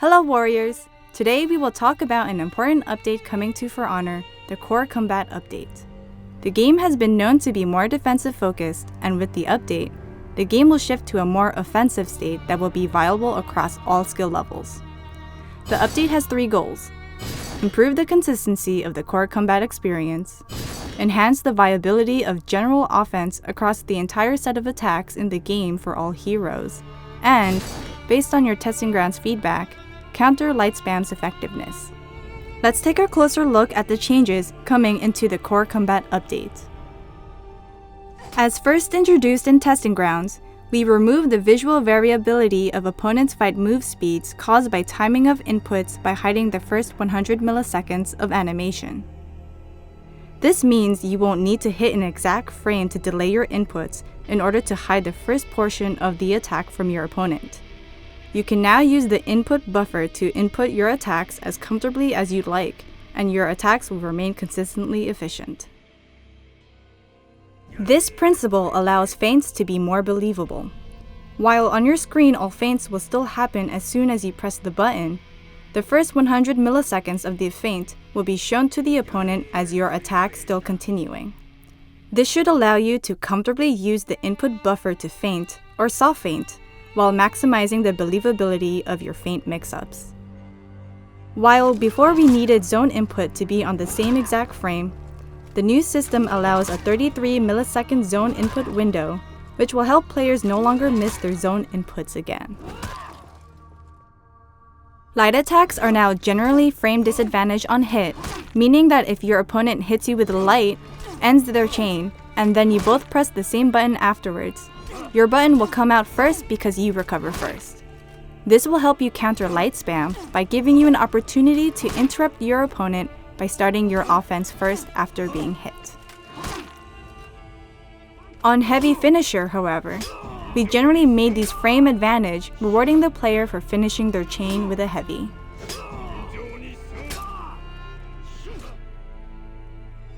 Hello warriors! Today we will talk about an important update coming to For Honor, the Core Combat Update. The game has been known to be more defensive focused, and with the update, the game will shift to a more offensive state that will be viable across all skill levels. The update has 3 goals: improve the consistency of the core combat experience, enhance the viability of general offense across the entire set of attacks in the game for all heroes, and, based on your testing grounds feedback, counter light spam's effectiveness. Let's take a closer look at the changes coming into the Core Combat Update. As first introduced in testing grounds, we removed the visual variability of opponents' fight move speeds caused by timing of inputs by hiding the first 100 milliseconds of animation. This means you won't need to hit an exact frame to delay your inputs in order to hide the first portion of the attack from your opponent. You can now use the input buffer to input your attacks as comfortably as you'd like, and your attacks will remain consistently efficient. This principle allows feints to be more believable. While on your screen all feints will still happen as soon as you press the button, the first 100 milliseconds of the feint will be shown to the opponent as your attack still continuing. This should allow you to comfortably use the input buffer to feint or soft feint, while maximizing the believability of your feint mix-ups. While before we needed zone input to be on the same exact frame, the new system allows a 33 millisecond zone input window, which will help players no longer miss their zone inputs again. Light attacks are now generally frame disadvantage on hit, meaning that if your opponent hits you with a light, ends their chain, and then you both press the same button afterwards, your button will come out first because you recover first. This will help you counter light spam by giving you an opportunity to interrupt your opponent by starting your offense first after being hit. On heavy finisher, however, we generally made these frame advantage, rewarding the player for finishing their chain with a heavy.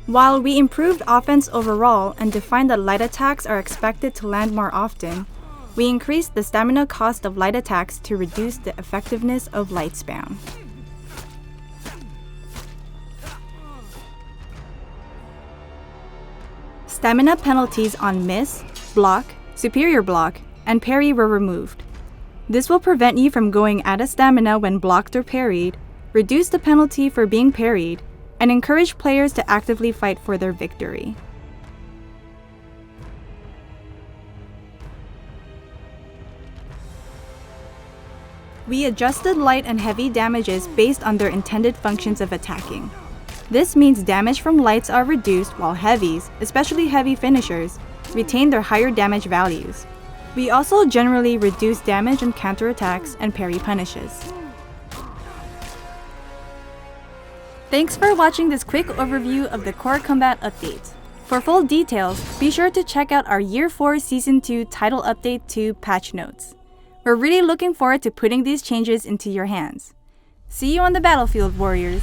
While we improved offense overall and defined that light attacks are expected to land more often, we increased the stamina cost of light attacks to reduce the effectiveness of light spam. Stamina penalties on miss, block, superior block, and parry were removed. This will prevent you from going out of stamina when blocked or parried, reduce the penalty for being parried, and encourage players to actively fight for their victory. We adjusted light and heavy damages based on their intended functions of attacking. This means damage from lights are reduced while heavies, especially heavy finishers, retain their higher damage values. We also generally reduce damage on counterattacks and parry punishes. Thanks for watching this quick overview of the Core Combat Update. For full details, be sure to check out our Year 4 Season 2 Title Update 2 patch notes. We're really looking forward to putting these changes into your hands. See you on the battlefield, warriors!